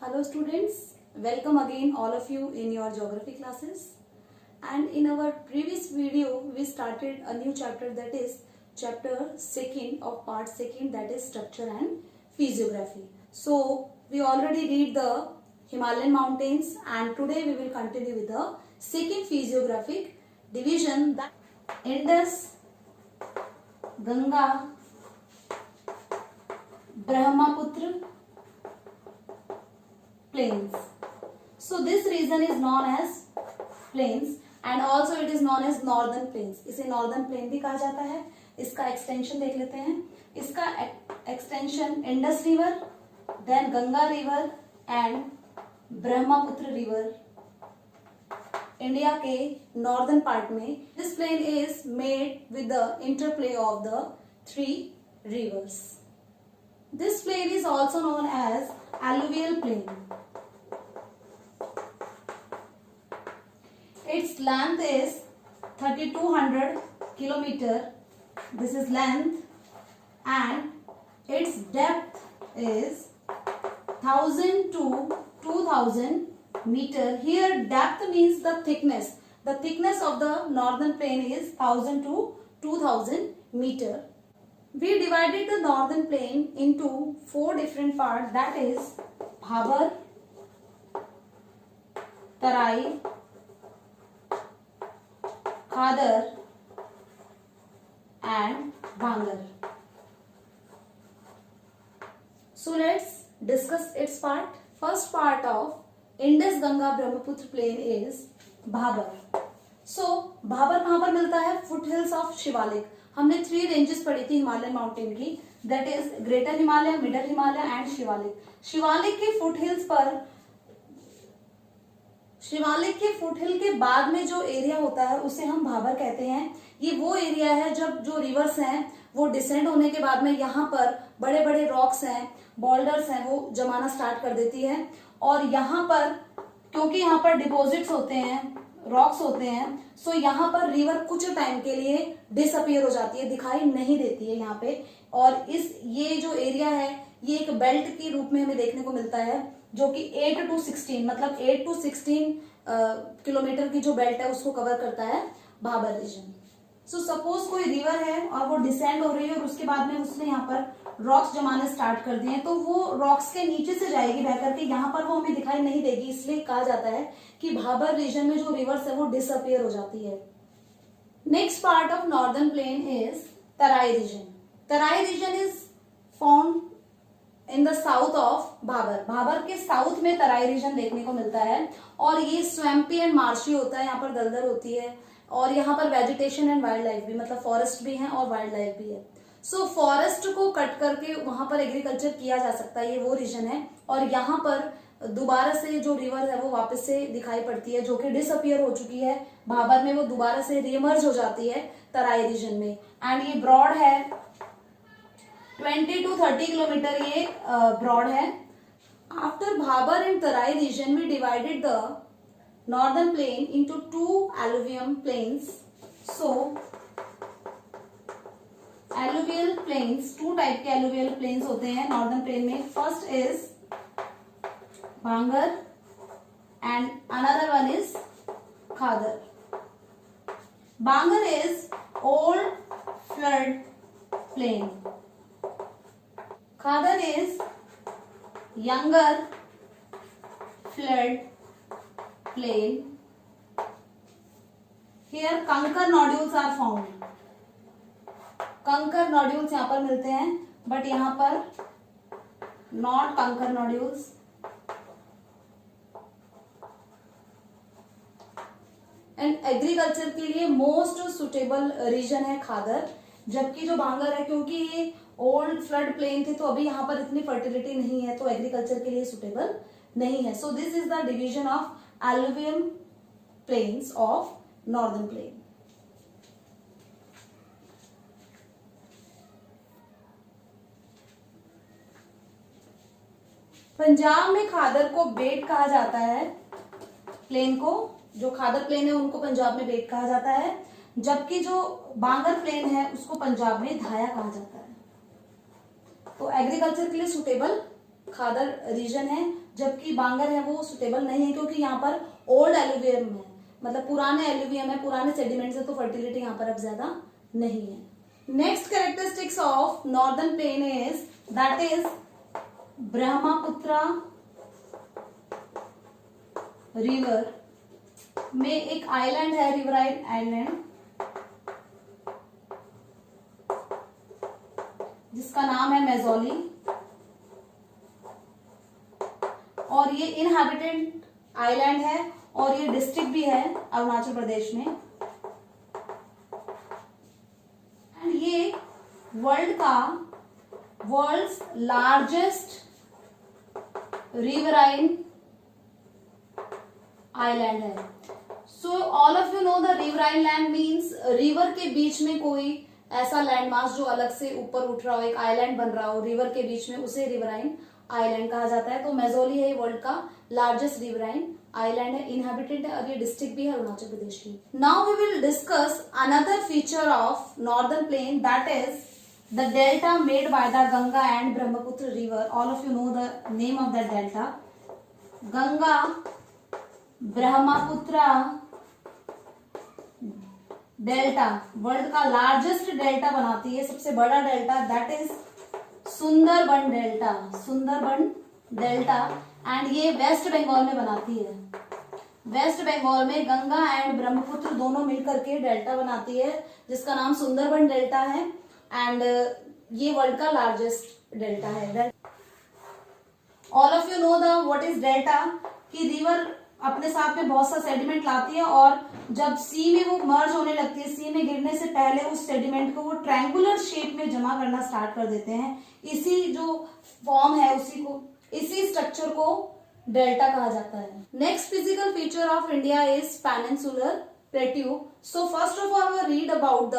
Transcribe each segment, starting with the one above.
Hello students, welcome again all of you in your geography classes. And in our previous video we started a new chapter, that is chapter 2nd of part 2nd, that is structure and physiography. So we already read the Himalayan mountains and today we will continue with the second physiographic division, that Indus, Ganga, Brahmaputra plains. So this region is known as plains and also it is known as northern plains. इसे northern plain भी कहा जाता है. इसका extension देख लेते हैं. इसका extension Indus river, then Ganga river and Brahmaputra river India के northern part में. This plain is made with the interplay of the three rivers. This plain is also known as alluvial plain. Its length is 3200 kilometer. This is length, and its depth is 1000 to 2000 meter. Here depth means the thickness. The thickness of the northern plain is 1000 to 2000 meter. We divided the northern plain into 4 different parts, that is Bhabar, Tarai, Khadar and Bhangar. So let's discuss its part. First part of Indus Ganga Brahmaputra plain is Bhabar. So Bhabar मिलता है foothills of Shivalik. हमने 3 ranges पढ़ी थी Himalayan mountain की, that is greater Himalaya, middle Himalaya and Shivalik. Shivalik के foothill के बाद में जो एरिया होता है उसे हम भाबर कहते हैं. ये वो एरिया है जब जो रिवर्स हैं वो डिसेंड होने के बाद में यहाँ पर बड़े बड़े रॉक्स हैं, बोल्डर्स हैं, वो जमाना स्टार्ट कर देती है. और यहाँ पर क्योंकि यहाँ पर डिपॉजिट्स होते हैं, रॉक्स होते हैं, सो यहाँ पर रिवर कुछ टाइम के लिए डिसअपियर हो जाती है, दिखाई नहीं देती है यहाँ पे. और ये जो एरिया है ये एक बेल्ट के रूप में हमें देखने को मिलता है, जो कि 8 to 16 मतलब 8 to 16 किलोमीटर की जो बेल्ट है उसको कवर करता है भाबर रीजन. सो सपोज कोई रिवर है और वो डिसेंड हो रही है और उसके बाद में उसने यहाँ पर रॉक्स जमाने स्टार्ट कर दिए, तो वो रॉक्स के नीचे से जाएगी बह करके, यहाँ पर वो हमें दिखाई नहीं देगी. इसलिए कहा जाता है कि भाबर रीजन में जो रिवर्स है वो डिसअपियर हो जाती है. Next part of northern plain is Terai region. Terai region is found in the south of Bhabar. Bhabar के साउथ में तराई रीजन देखने को मिलता है और ये स्वैम्पी एंड मार्शी होता है, यहाँ पर दलदल होती है और यहाँ पर वेजिटेशन एंड वाइल्ड लाइफ भी, मतलब फॉरेस्ट भी है और वाइल्ड लाइफ भी है. सो फॉरेस्ट को कट करके वहां पर एग्रीकल्चर किया जा सकता है, ये वो रीजन है. और यहाँ पर दोबारा से जो रिवर है वो वापस से दिखाई पड़ती है, जो कि डिसअपियर हो चुकी है भाबर में, वो दोबारा से रीइमर्ज हो जाती है तराई रीजन में. एंड ये ब्रॉड है, 20 to 30 किलोमीटर ये ब्रॉड है. After Bhabar and Terai region we divided the northern plain into 2 alluvium plains. So alluvial plains, 2 type के alluvial plains होते हैं नॉर्दर्न प्लेन में. First is Bhangar and another one is Khadar. Bhangar is old flood plain. Khadar is younger flood plain. Here conker nodules are found. कंकर nodules यहाँ पर मिलते हैं, but यहाँ पर नॉट कंकर नोड्यूल्स. एंड एग्रीकल्चर के लिए मोस्ट सुटेबल रीजन है खादर, जबकि जो भांगर है क्योंकि ये ओल्ड फ्लड प्लेन थे तो अभी यहाँ पर इतनी फर्टिलिटी नहीं है तो एग्रीकल्चर के लिए सुटेबल नहीं है. So this is the division of alluvium plains of northern plane. Punjab में खादर को बेट कहा जाता है. प्लेन को, जो खादर प्लेन है उनको पंजाब में बेट कहा जाता है, जबकि जो बांगर प्लेन है उसको पंजाब में धाया कहा जाता है. तो एग्रीकल्चर के लिए सुटेबल खादर रीजन है, जबकि बांगर है वो सुटेबल नहीं है क्योंकि यहाँ पर ओल्ड एलुवियम है, मतलब पुराने एलुवियम है, पुराने सेडिमेंट्स है, तो फर्टिलिटी यहाँ पर अब ज्यादा नहीं है। Next characteristics of northern plain is that is Brahmaputra river में एक आइलैंड है, रिवराइन आइलैंड, जिसका नाम है मेजोली, और ये इनहैबिटेड आइलैंड है और ये डिस्ट्रिक्ट भी है अरुणाचल प्रदेश में। एंड ये वर्ल्ड्स लार्जेस्ट रिवराइन आइलैंड है। So all of you know the riverine land means river के बीच में कोई ऐसा लैंडमास जो अलग से ऊपर उठ रहा हो, एक आइलैंड बन रहा हो रिवर के बीच में, उसे रिवराइन आइलैंड कहा जाता है। तो मेजोली है वर्ल्ड का लार्जेस्ट रिवराइन आइलैंड है, इनहैबिटेड है और ये डिस्ट्रिक्ट भी है अरुणाचल प्रदेश की। Now we will discuss another feature of northern plain that is the delta made by the Ganga and Brahmaputra river. All of you know the name of that delta. Ganga Brahmaputra delta world का largest delta बनाती है, सबसे बड़ा delta, that is Sundarban delta, Sundarban delta. And ये West Bengal में बनाती है। Waste Bengal में गंगा एंड ब्रह्मपुत्र दोनों मिलकर के डेल्टा बनाती है, जिसका नाम सुंदरबन डेल्टा है। एंड ये वर्ल्ड का लार्जेस्ट डेल्टा है। All of you know the what is delta, कि रिवर अपने साथ में बहुत सा सेडिमेंट लाती है और जब सी में वो मर्ज होने लगती है, सी में गिरने से पहले उस सेडिमेंट को वो ट्रायंगुलर शेप में जमा करना स्टार्ट कर देते हैं। इसी जो फॉर्म है इसी स्ट्रक्चर को डेल्टा कहा जाता है। Next physical feature of India is peninsular plateau. So first of all we read about the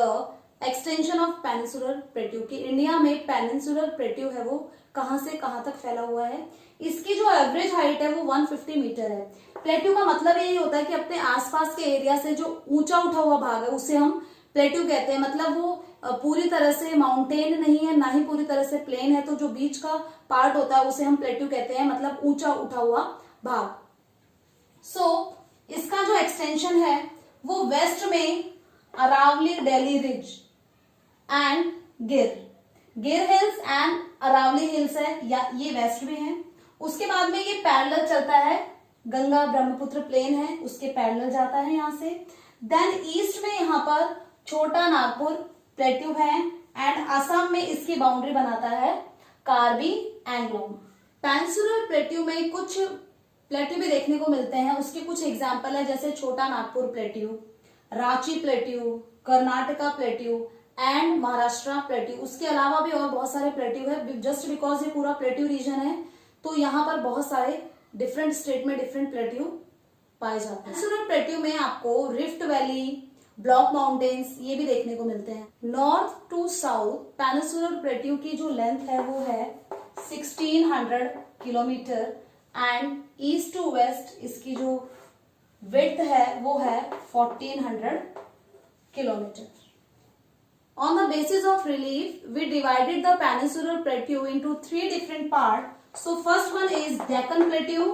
extension of peninsular plateau, कि इंडिया में पेनिनसुलर प्लेट्यू है वो कहां से कहां तक फैला हुआ है। इसकी जो एवरेज हाइट है वो 150 मीटर है। प्लेट्यू का मतलब यही होता है कि अपने आसपास के एरिया से जो ऊंचा उठा हुआ भाग है उसे हम प्लेट्यू कहते हैं। मतलब वो पूरी तरह से माउंटेन नहीं है, ना ही पूरी तरह से प्लेन है, तो जो बीच का पार्ट होता है उसे हम प्लेट्यू कहते हैं, मतलब ऊंचा उठा हुआ भाग। सो इसका जो एक्सटेंशन है वो वेस्ट में अरावली डेली रिज एंड गिर हिल्स एंड अरावली हिल्स है, या ये वेस्ट में है। उसके बाद में ये पैरेलल चलता है, गंगा ब्रह्मपुत्र प्लेन है उसके पैरेलल जाता है यहाँ से। देन ईस्ट में यहाँ पर छोटा नागपुर प्लेट्यू है एंड असम में इसकी बाउंड्री बनाता है कार्बी एंगलोंग। पेनिनसुलर प्लेट्यू में कुछ प्लेट्यू भी देखने को मिलते हैं, उसके कुछ एग्जाम्पल है, जैसे छोटा Nagpur plateau, Ranchi plateau, Karnataka plateau and Maharashtra plateau. उसके अलावा भी और बहुत सारे प्लेट्यू है। जस्ट बिकॉज ये पूरा प्लेट्यू रीजन है तो यहाँ पर बहुत सारे डिफरेंट स्टेट में डिफरेंट प्लेट्यू पाए जाते हैं। पेनिनसुलर प्लेट्यू में आपको रिफ्ट वैली, ब्लॉक माउंटेन्स ये भी देखने को मिलते हैं। North to south peninsular plateau की जो लेंथ है वो है 1600 kilometre and east to west इसकी जो विड्थ है वो है 1400 kilometre. On the basis of relief, we divided the peninsular plateau into 3 different parts. So first one is Deccan Plateau.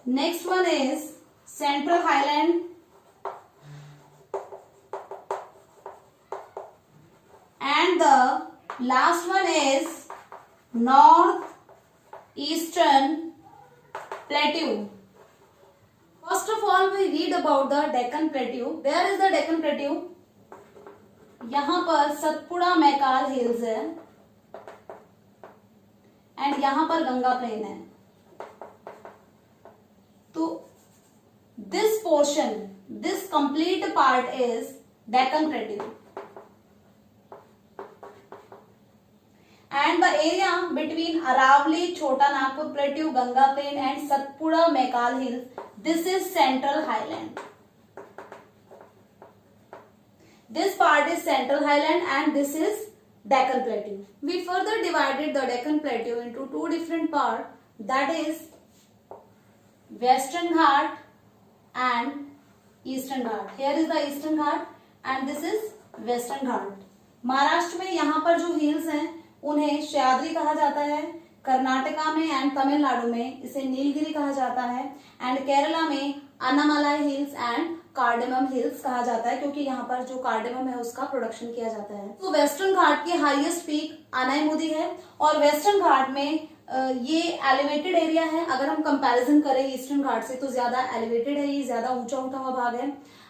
Next one is Central Highland. And the last one is North Eastern Plateau. First of all, we read about the Deccan Plateau. Where is the Deccan Plateau? यहाँ पर Satpura Maikal hills है and यहाँ पर Ganga plain है। तो this portion, this complete part is Deccan plateau and the area between Aravalli, Chhota Nagpur plateau, Ganga plain and Satpura Maikal hills, this is Central Highland. This part is Central Highland and this is Deccan Plateau. We further divided the Deccan Plateau into 2 different parts, that is Western Ghat and Eastern Ghat. Here is the Eastern Ghat and this is Western Ghat. Maharashtra में यहाँ पर जो hills हैं उन्हें सह्याद्री कहा जाता है। कर्नाटका में एंड तमिलनाडु में इसे नीलगिरी कहा जाता है। एंड केरला में Annamalai hills and cardamom hills कहा जाता है, क्योंकि यहाँ पर जो कार्डेमम है उसका प्रोडक्शन किया जाता है। तो वेस्टर्न घाट की हाईएस्ट पीक अनाईमुदी है, और वेस्टर्न घाट में ये एलिवेटेड एरिया है। अगर हम कंपैरिजन करें ईस्टर्न घाट से तो ज्यादा एलिवेटेड है, ये ज्यादा ऊंचा उठा हुआ भाग है।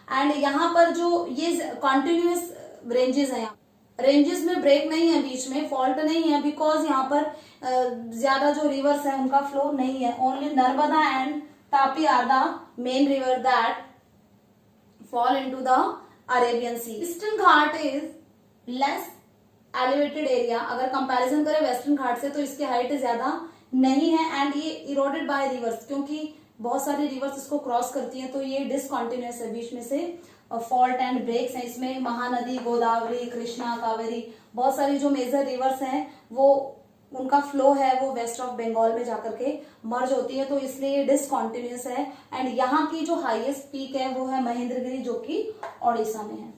एंड यहाँ पर जो ये कॉन्टिन्यूस रेंजेस हैं, रेंजेस में ब्रेक नहीं है, बीच में फॉल्ट नहीं है, बिकॉज यहाँ पर ज्यादा जो रिवर्स है उनका फ्लो नहीं है। Only Narmada and Tapi are the main river that fall into the Arabian Sea. Eastern Ghat is less elevated area. अगर कंपैरिजन करें वेस्टर्न घाट से तो इसकी हाइट ज्यादा नहीं है, एंड ये इरोडेड बाय रिवर्स, क्योंकि बहुत सारी रिवर्स इसको क्रॉस करती हैं, तो ये डिसकॉन्टिन्यूस है, बीच में से फॉल्ट एंड ब्रेक्स हैं। इसमें महानदी, गोदावरी, कृष्णा, कावेरी, बहुत सारी जो मेजर रिवर्स हैं वो उनका फ्लो है वो वेस्ट ऑफ बंगाल में जाकर के मर्ज होती है, तो इसलिए ये डिसकॉन्टिन्यूस है। एंड यहाँ की जो हाईएस्ट पीक है वो है महेंद्रगिरी, जो कि ओडिशा में है।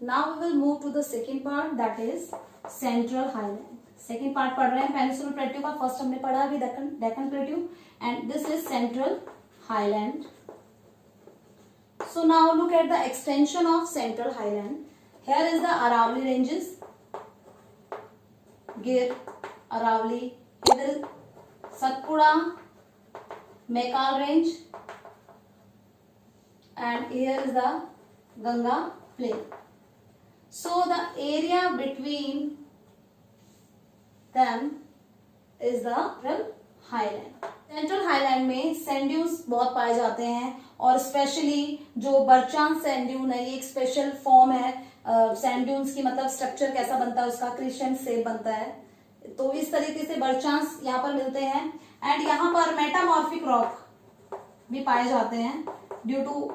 Now we will move to the second part, that is central highland. Second part पढ़ रहे हैं पेनिनसुलर प्लेट्यू का। फर्स्ट हमने पढ़ा अभी Deccan plateau, and this is central highland. So now look at the extension of central highland. Here is the Aravalli ranges, Gir, Aravalli, इधर Satpura, Maikal range, and here is the Ganga plain. So the area between them is the Central Highland. Central highland में sand dunes बहुत पाए जाते हैं, और specially जो बर्चान sand dune है, ये एक स्पेशल फॉर्म है सैंड ड्यून्स की। मतलब स्ट्रक्चर कैसा बनता है, उसका क्रिसेंट शेप बनता है, तो इस तरीके से बर्चांस यहाँ पर मिलते हैं। एंड यहाँ पर मेटामॉर्फिक रॉक भी पाए जाते हैं due to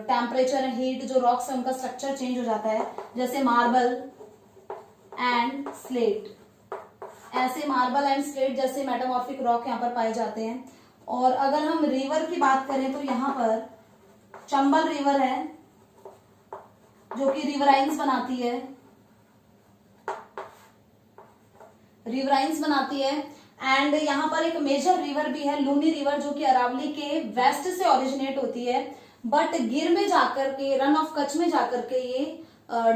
temperature and heat. जो रॉक्स है उनका स्ट्रक्चर चेंज हो जाता है, जैसे मार्बल एंड स्लेट। ऐसे मार्बल एंड स्लेट जैसे मेटामॉर्फिक रॉक यहाँ पर पाए जाते हैं। और अगर हम रिवर की बात करें तो यहाँ पर चंबल रिवर है, जो कि रिवराइंस बनाती है, एंड यहाँ पर एक मेजर रिवर भी है, लूनी रिवर, जो कि अरावली के वेस्ट से ओरिजिनेट होती है, बट गिर में जाकर के, रन ऑफ कच्छ में जाकर के ये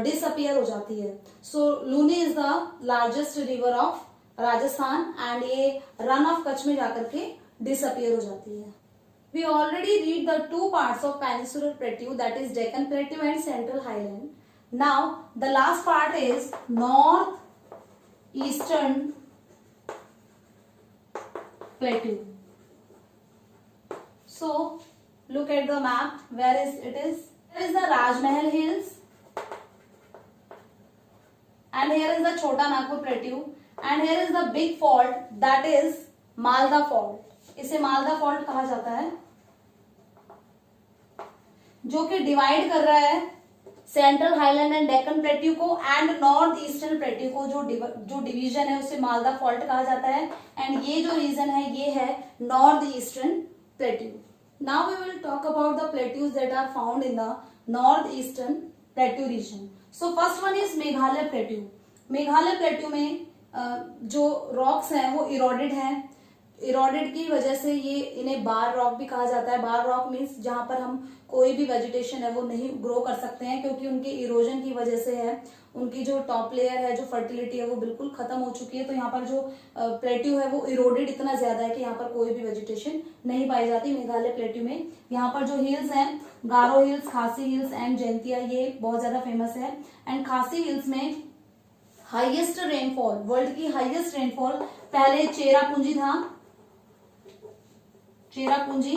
डिसअपियर हो जाती है। So Luni is the largest river of Rajasthan, and ये रन ऑफ कच्छ में जाकर के डिसअपियर हो जाती है। We already read the two parts of peninsular plateau, that is Deccan Plateau and Central Highland. Now the last part is north eastern plateau. So look at the map, where is it is? Here is the Rajmahal Hills, and here is the Chota Nagpur Plateau, and here is the big fault, that is Malda Fault. इसे Malda fault कहा जाता है, जो कि divide कर रहा है central highland and Deccan plateau को एंड नॉर्थ ईस्टर्न प्लेट्यू को। जो डिवीजन है उसे मालदा फॉल्ट कहा जाता है, एंड ये जो रीजन है ये है north eastern plateau. Now we will talk about the plateaus that are found in the north eastern plateau region. So first one is Meghalaya plateau. Meghalaya plateau में जो रॉक्स हैं वो इरोडेड हैं। इरोडेड की वजह से ये इन्हें बार रॉक भी कहा जाता है। बार रॉक मीन्स जहां पर हम कोई भी वेजिटेशन है वो नहीं ग्रो कर सकते हैं, क्योंकि उनके इरोजन की वजह से है। उनकी जो टॉप लेयर है, जो फर्टिलिटी है वो बिल्कुल खत्म हो चुकी है। तो यहाँ पर जो प्लेट्यू है वो इरोडेड इतना ज्यादा है कि यहाँ पर कोई भी वेजिटेशन नहीं पाई जाती मेघालय प्लेट्यू में। यहाँ पर जो हिल्स हैं, गारो हिल्स, खासी हिल्स एंड जैंतिया, ये बहुत ज्यादा फेमस है। एंड खासी हिल्स में हाईएस्ट रेनफॉल, वर्ल्ड की हाईएस्ट रेनफॉल पहले चेरापूंजी था, चेरापूंजी,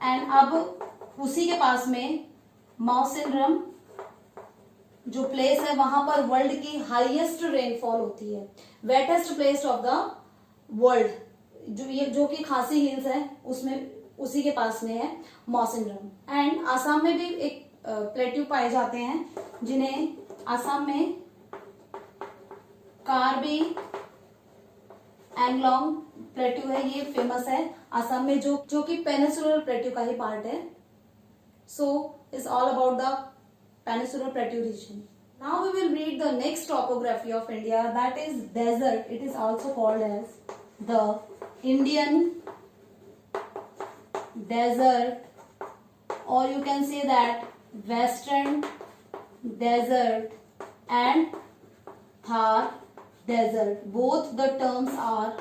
एंड अब उसी के पास में मौसिनरम जो प्लेस है वहां पर वर्ल्ड की हाईएस्ट रेनफॉल होती है। Wettest place of the world जो कि खासी हिल्स है उसमें, उसी के पास में है मौसिनरम। एंड आसाम में भी एक प्लेट्यू पाए जाते हैं, जिन्हें आसाम में कार्बी एंगलोंग प्लेट्यू है, ये फेमस है आसाम में, जो कि पेनिनसुलर प्लेट्यू का ही पार्ट है। So it's all about the peninsular plateau region. Now we will read the next topography of India, that is desert. It is also called as the Indian desert, or you can say that Western desert and Thar desert. Both the terms are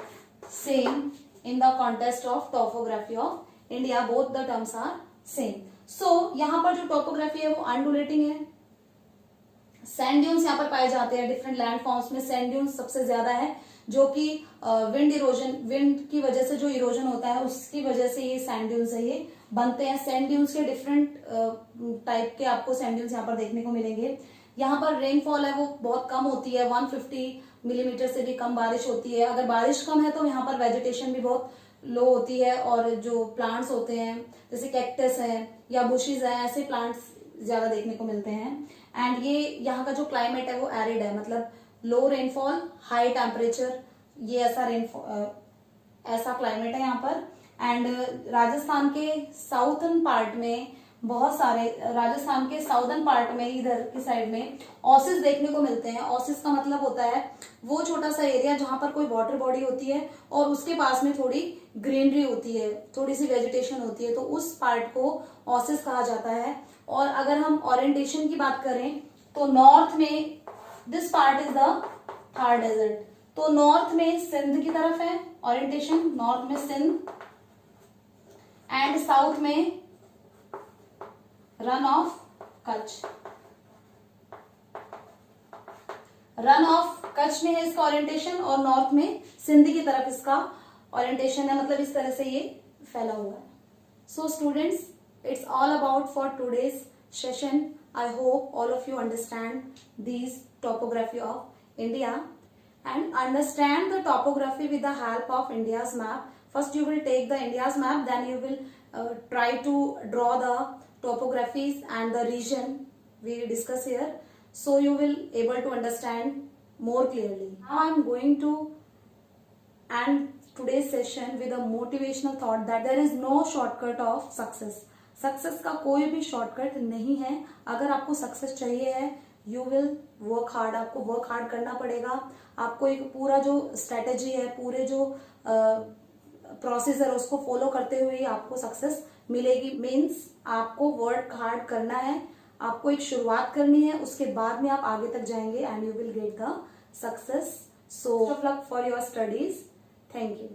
same in the context of topography of India. Both the terms are same. So यहाँ पर जो topography है वो अनडुलेटिंग है. Sand dunes यहाँ पर पाए जाते हैं. डिफरेंट लैंड फॉर्म्स में सैंड ड्यून्स सबसे ज्यादा है, जो कि विंड इरोजन, विंड की वजह से जो इरोजन होता है उसकी वजह से ये सैंड ड्यून्स है ये बनते हैं. सैंड ड्यून्स के डिफरेंट टाइप के आपको सैंड ड्यून्स यहाँ पर देखने को मिलेंगे. यहाँ पर रेनफॉल है वो बहुत कम होती है, 150 मिलीमीटर से भी कम बारिश होती है. अगर बारिश कम है तो यहाँ पर वेजिटेशन भी बहुत लो होती है, और जो प्लांट्स होते हैं जैसे कैक्टस है या बुशीज है, ऐसे प्लांट्स ज्यादा देखने को मिलते हैं. एंड ये यहाँ का जो क्लाइमेट है वो एरिड है, मतलब लो रेनफॉल हाई टेम्परेचर, ये ऐसा क्लाइमेट है यहाँ पर. एंड राजस्थान के साउथर्न पार्ट में बहुत सारे, राजस्थान के साउदर्न पार्ट में इधर की साइड में ऑसिस देखने को मिलते हैं. ऑसिस का मतलब होता है वो छोटा सा एरिया जहां पर कोई वाटर बॉडी होती है और उसके पास में थोड़ी ग्रीनरी होती है, थोड़ी सी वेजिटेशन होती है, तो उस पार्ट को ऑसिस कहा जाता है. और अगर हम ओरिएंटेशन की बात करें तो नॉर्थ में this part is the Thar desert. तो नॉर्थ में सिंध की तरफ है ओरिएंटेशन, नॉर्थ में सिंध, एंड साउथ में रन ऑफ कच्छ. रन ऑफ कच्छ में है इसका ओरिएंटेशन, और नॉर्थ में सिंधी की तरफ इसका ओरिएंटेशन है, मतलब इस तरह से ये फैला हुआ है. So students, it's all about for today's session. I hope all of you understand this topography of India and understand the topography with the help of India's map. First you will take the India's map, then you will try to draw the topographies and the region we discuss here, so you will able to understand more clearly. Now I am going to end today's session with a motivational thought that there is no shortcut of success. Success का कोई भी shortcut नहीं है. अगर आपको success चाहिए है, you will work hard. आपको वर्क हार्ड करना पड़ेगा. आपको एक पूरा जो स्ट्रेटेजी है, पूरे जो प्रोसेस है उसको फॉलो करते हुए आपको सक्सेस मिलेगी. मीन्स आपको वर्क हार्ड करना है, आपको एक शुरुआत करनी है, उसके बाद में आप आगे तक जाएंगे and you will get the success. So best of luck for your studies. Thank you.